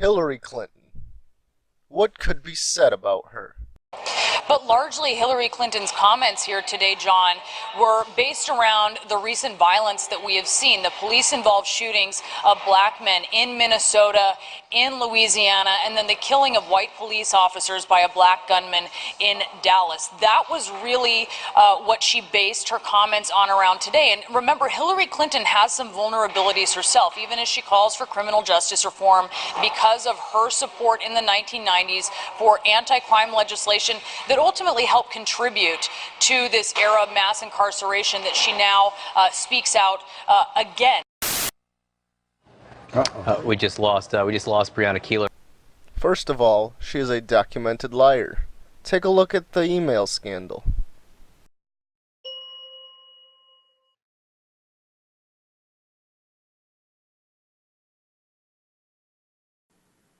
Hillary Clinton. What could be said about her? But largely Hillary Clinton's comments here today, John, were based around the recent violence that we have seen, the police-involved shootings of black men in Minnesota, in Louisiana, and then the killing of white police officers by a black gunman in Dallas. That was really what she based her comments on around today. And remember, Hillary Clinton has some vulnerabilities herself, even as she calls for criminal justice reform because of her support in the 1990s for anti-crime legislation that ultimately helped contribute to this era of mass incarceration that she now speaks out again. We just lost Breonna Keeler. First of all, she is a documented liar. Take a look at the email scandal.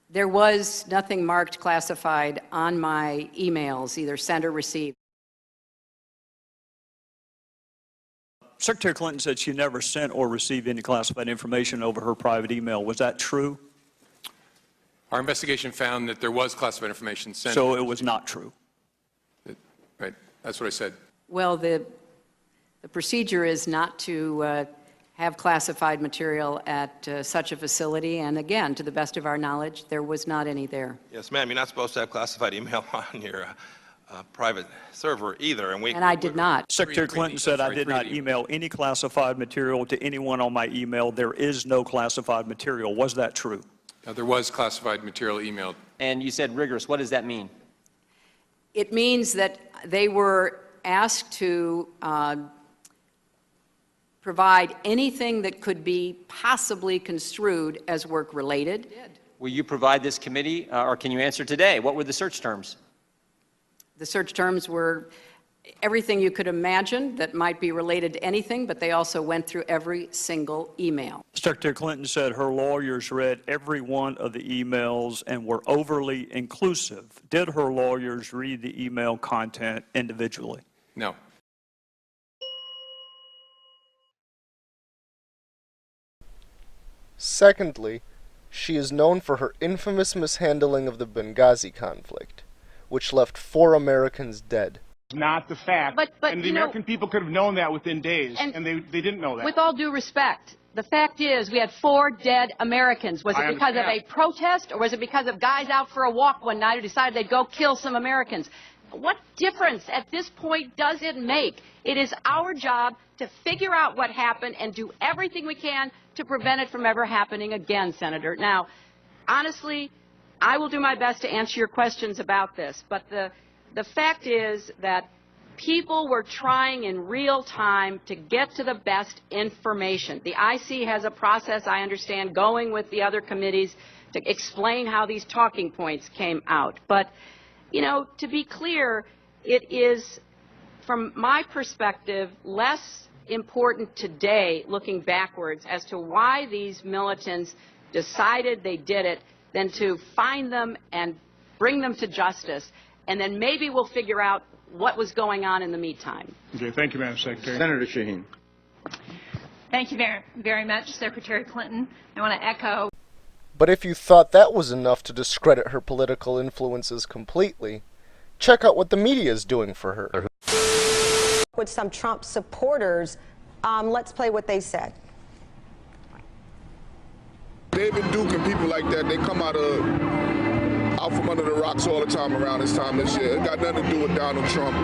There was nothing marked classified on my emails, either sent or received. Secretary Clinton said she never sent or received any classified information over her private email. Was that true? Our investigation found that there was classified information sent. So it was not true. Right. That's what I said. Well, the procedure is not to have classified material at such a facility. And again, to the best of our knowledge, there was not any there. Yes, ma'am. You're not supposed to have classified email on your private server either. And I did not. Secretary Clinton said I did not email any classified material to anyone on my email. There is no classified material. Was that true? There was classified material emailed. And you said rigorous. What does that mean? It means that they were asked to provide anything that could be possibly construed as work-related. Will you provide this committee, or can you answer today? What were the search terms? The search terms were everything you could imagine that might be related to anything, but they also went through every single email. Secretary Clinton said her lawyers read every one of the emails and were overly inclusive. Did her lawyers read the email content individually? No. Secondly, she is known for her infamous mishandling of the Benghazi conflict, which left 4 Americans dead. Not the fact. But and the American people could have known that within days, and they didn't know that. With all due respect, the fact is we had 4 dead Americans. Was it because of a protest, or was it because of guys out for a walk one night who decided they'd go kill some Americans? What difference at this point does it make? It is our job to figure out what happened and do everything we can to prevent it from ever happening again, Senator. Now, honestly, I will do my best to answer your questions about this, but the fact is that people were trying in real time to get to the best information. The IC has a process, I understand, going with the other committees to explain how these talking points came out. But, you know, to be clear, it is, from my perspective, less important today, looking backwards, as to why these militants decided they did it, than to find them and bring them to justice. And then maybe we'll figure out what was going on in the meantime. Okay, thank you, Madam Secretary. Senator Shaheen. Thank you very much, Secretary Clinton. I want to echo. But if you thought that was enough to discredit her political influences completely, check out what the media is doing for her. With some Trump supporters, let's play what they said. David Duke and people like that, they come out from under the rocks all the time around this time this year. It got nothing to do with Donald Trump.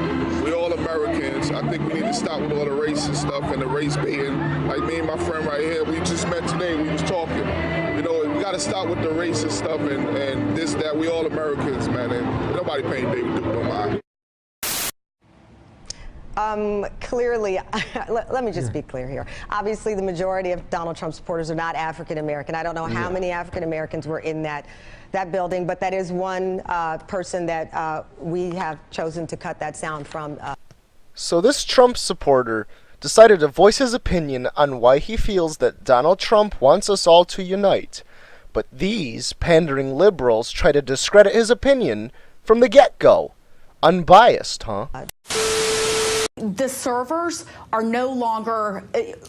We're all Americans. I think we need to stop with all the racist stuff and the race baiting. Like me and my friend right here, we just met today, we was talking. You know, we got to stop with the racist stuff and this, that. We all Americans, man, and nobody paying David Duke no mind. Clearly, let me just be clear here. Obviously, the majority of Donald Trump supporters are not African American. I don't know how many African Americans were in that building, but that is one person that we have chosen to cut that sound from. So this Trump supporter decided to voice his opinion on why he feels that Donald Trump wants us all to unite. But these pandering liberals try to discredit his opinion from the get-go. Unbiased, huh? the servers are no longer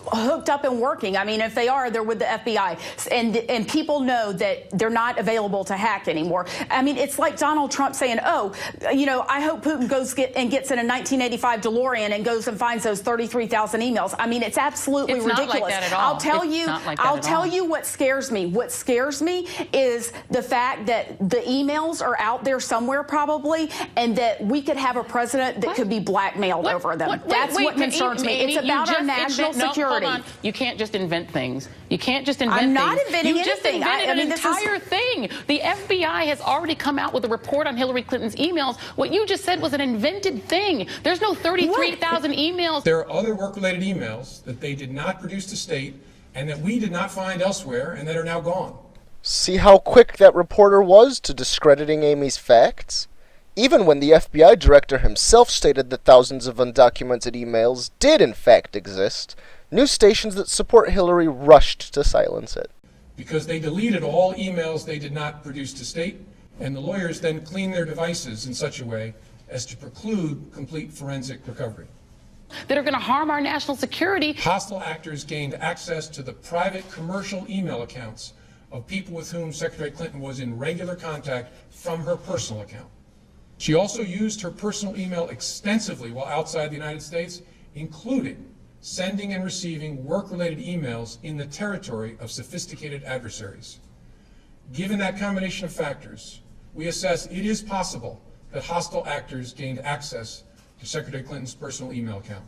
hooked up and working. I mean, if they are, they're with the FBI. And people know that they're not available to hack anymore. I mean, it's like Donald Trump saying, oh, you know, I hope Putin gets in a 1985 DeLorean and goes and finds those 33,000 emails. I mean, it's absolutely ridiculous. Not like that at all. I'll tell you what scares me. What scares me is the fact that the emails are out there somewhere probably, and that we could have a president that could be blackmailed over them. That's what concerns me. It's about our national security. Hold on. You can't just invent things. You can't just invent things. I'm not inventing anything. You just invented an entire thing. The FBI has already come out with a report on Hillary Clinton's emails. What you just said was an invented thing. There's no 33,000 emails. There are other work-related emails that they did not produce to state and that we did not find elsewhere and that are now gone. See how quick that reporter was to discrediting Amy's facts? Even when the FBI director himself stated that thousands of undocumented emails did in fact exist, news stations that support Hillary rushed to silence it. Because they deleted all emails they did not produce to state, and the lawyers then cleaned their devices in such a way as to preclude complete forensic recovery. That are going to harm our national security. Hostile actors gained access to the private commercial email accounts of people with whom Secretary Clinton was in regular contact from her personal account. She also used her personal email extensively while outside the United States, including sending and receiving work-related emails in the territory of sophisticated adversaries. Given that combination of factors, we assess it is possible that hostile actors gained access to Secretary Clinton's personal email account.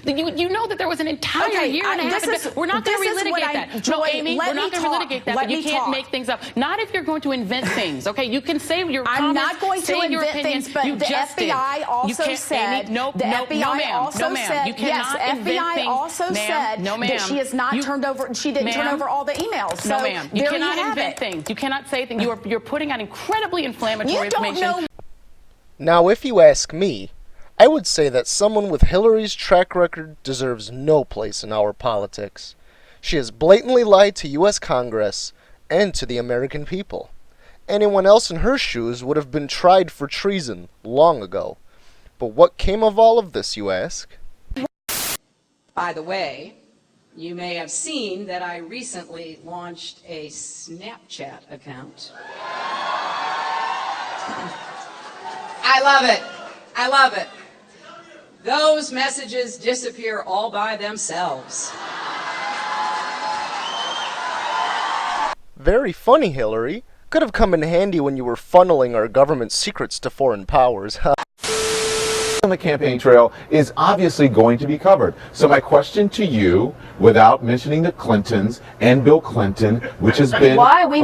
You know that there was an entire year and a half. We're not going to relitigate that. No, Amy, we're not going to relitigate that. But you can't make things up. Not if you're going to invent things. Okay, you can say your comments. I'm not going to invent things, but the FBI also said. The FBI also said. Yes, FBI also said that she has not turned over. She didn't turn over all the emails. No, ma'am. You cannot invent things. You cannot say things. You're putting out incredibly inflammatory information. Now, if you ask me, I would say that someone with Hillary's track record deserves no place in our politics. She has blatantly lied to U.S. Congress and to the American people. Anyone else in her shoes would have been tried for treason long ago. But what came of all of this, you ask? By the way, you may have seen that I recently launched a Snapchat account. I love it. I love it. Those messages disappear all by themselves. Very funny, Hillary. Could have come in handy when you were funneling our government secrets to foreign powers. On the campaign trail is obviously going to be covered. So my question to you, without mentioning the Clintons and Bill Clinton, which has been Wait,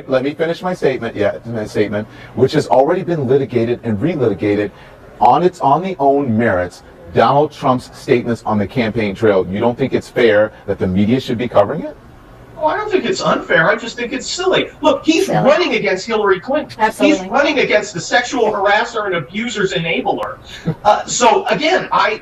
let me finish my statement. Which has already been litigated and relitigated on the own merits. Donald Trump's statements on the campaign trail. You don't think it's fair that the media should be covering it? Oh, I don't think it's unfair. I just think it's silly. Look, he's running against Hillary Clinton. Absolutely. He's running against the sexual harasser and abuser's enabler. So again, I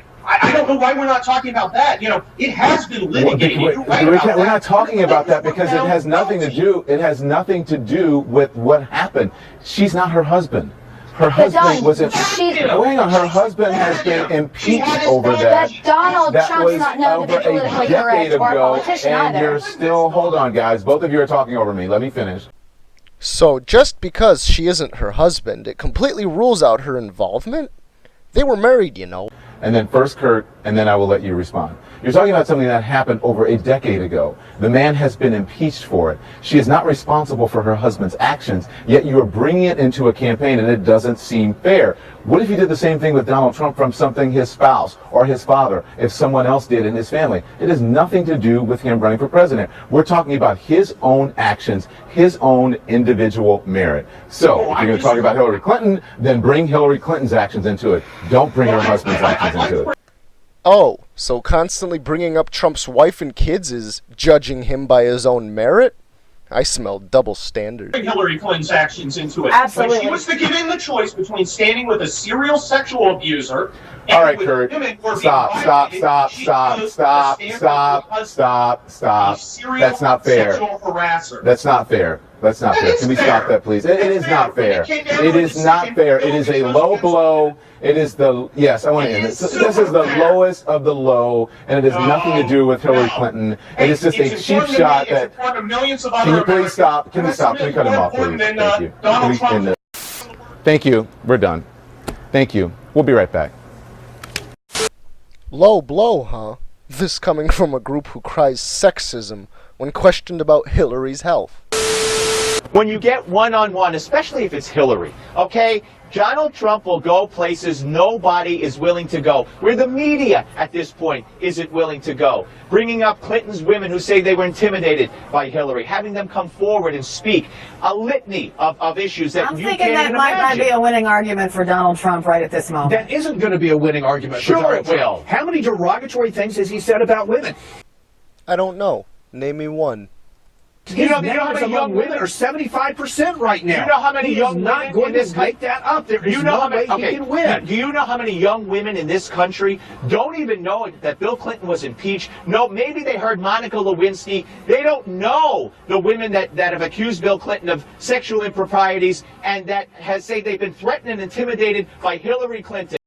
don't know why we're not talking about that. You know, it has been litigated. We're not talking about that because it has nothing to do. It has nothing to do with what happened. She's not her husband. Her husband was her husband has been impeached over that. But Donald Trump's not known to be politically correct or a politician either. And you're still, hold on guys, both of you are talking over me. Let me finish. So just because she isn't her husband, it completely rules out her involvement? They were married, you know. And then first Kurt, and then I will let you respond. You're talking about something that happened over a decade ago. The man has been impeached for it. She is not responsible for her husband's actions, yet you are bringing it into a campaign and it doesn't seem fair. What if you did the same thing with Donald Trump from something his spouse or his father, if someone else did in his family? It has nothing to do with him running for president. We're talking about his own actions, his own individual merit. So if you're going to talk about Hillary Clinton, then bring Hillary Clinton's actions into it. Don't bring her husband's actions into it. Oh, so constantly bringing up Trump's wife and kids is judging him by his own merit? I smell double standard. Hillary Clinton's actions into it. Absolutely. When she was given the choice between standing with a serial sexual abuser and all right, Kurt. Stop. That's not fair. Sexual harasser. That's not fair. That's not fair. Can we stop that, please? It is not fair. It is not fair. It is a low blow. It is the, yes, I want to end it. This is the lowest of the low, and it has nothing to do with Hillary Clinton. It is just a cheap shot that, can you please stop? Can we stop? Can we cut him off, please? Thank you. Can we end it? Thank you. We're done. Thank you. We'll be right back. Low blow, huh? This coming from a group who cries sexism when questioned about Hillary's health. When you get one-on-one, especially if it's Hillary, okay, Donald Trump will go places nobody is willing to go, where the media at this point isn't willing to go. Bringing up Clinton's women who say they were intimidated by Hillary, having them come forward and speak a litany of issues that you can't even imagine. I'm thinking that might not be a winning argument for Donald Trump right at this moment. That isn't going to be a winning argument for Donald Trump. Sure it will. How many derogatory things has he said about women? I don't know. Name me one. You know how many young women are 75% right now. You know how many young women not going to make that up. There is no way he can win. Do you know how many young women in this country don't even know that Bill Clinton was impeached? No, maybe they heard Monica Lewinsky. They don't know the women that have accused Bill Clinton of sexual improprieties and that has said they've been threatened and intimidated by Hillary Clinton.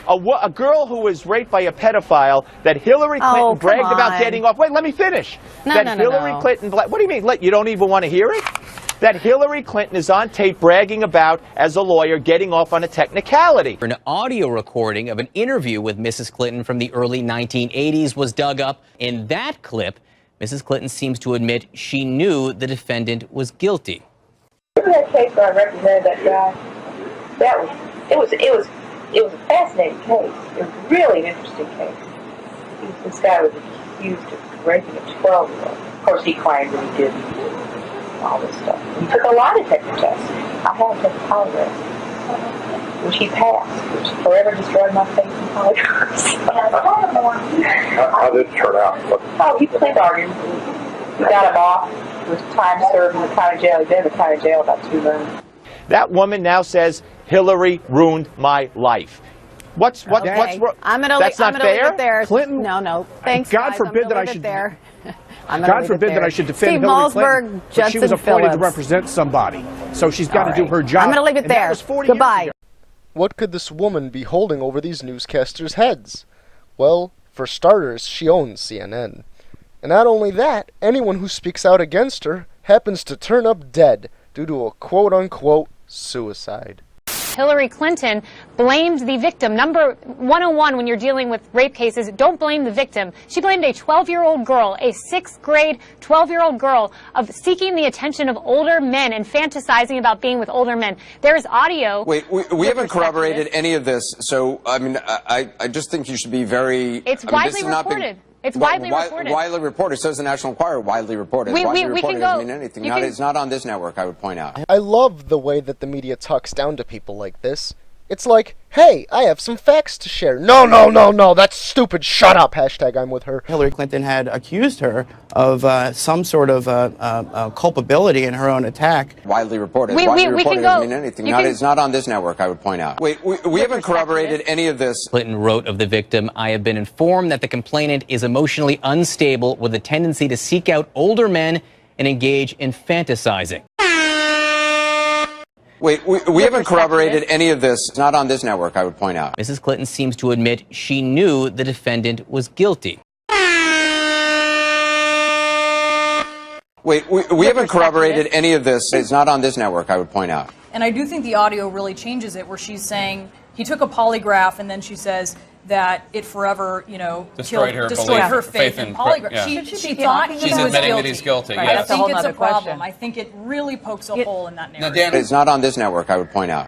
A girl who was raped by a pedophile that Hillary Clinton bragged about getting off. Wait, let me finish. Hillary Clinton, what do you mean? You don't even want to hear it? That Hillary Clinton is on tape bragging about, as a lawyer, getting off on a technicality. An audio recording of an interview with Mrs. Clinton from the early 1980s was dug up. In that clip, Mrs. Clinton seems to admit she knew the defendant was guilty. Remember that case where I represented that guy? It was a fascinating case. It was really an interesting case. This guy was accused of raping a 12-year-old. Of course, he claimed that he didn't. All this stuff. He took a lie detector test. I had him take a polygraph, which he passed, which forever destroyed my faith in polygraphs. How did it turn out? Oh, he pled bargained. We got him off. It was time served in the county jail. He'd been in the county jail about 2 months. That woman now says Hillary ruined my life. What's wrong? I'm gonna That's not fair. leave it there. Clinton. No. Thanks. God guys. forbid that I should. God forbid that I should defend Steve Hillary Malzberg, Clinton. But Judson she was appointed to Phillips. represent somebody, so she's got to do her job. I'm going to leave it there. Goodbye. What could this woman be holding over these newscasters' heads? Well, for starters, she owns CNN. And not only that, anyone who speaks out against her happens to turn up dead due to a quote-unquote suicide. Hillary Clinton blamed the victim. Number 101 when you're dealing with rape cases, don't blame the victim. She blamed a 12-year-old girl, a 6th grade 12-year-old girl, of seeking the attention of older men and fantasizing about being with older men. There's audio. Wait, we haven't corroborated any of this, so, I mean, I just think you should be very... It's widely reported. It's widely reported. Widely reported. So is the National Enquirer. Widely reported. Widely reported doesn't mean anything. It's not on this network, I would point out. I love the way that the media talks down to people like this. It's like, hey, I have some facts to share. No, that's stupid. Shut up. Hashtag I'm with her. Hillary Clinton had accused her of some sort of culpability in her own attack. Widely reported. Widely reported doesn't mean anything. It's not on this network, I would point out. Wait, we haven't corroborated any of this. Clinton wrote of the victim, "I have been informed that the complainant is emotionally unstable with a tendency to seek out older men and engage in fantasizing." Wait, we haven't corroborated any of this. It's not on this network, I would point out. Mrs. Clinton seems to admit she knew the defendant was guilty. Wait, we haven't corroborated any of this. It's not on this network, I would point out. And I do think the audio really changes it, where she's saying he took a polygraph, and then she says that it forever, destroyed her faith in polygraph. Yeah. She thought she's admitting that he's guilty. Right, Yes. I think it's a problem. I think it really pokes a hole in that narrative. It's not on this network, I would point out.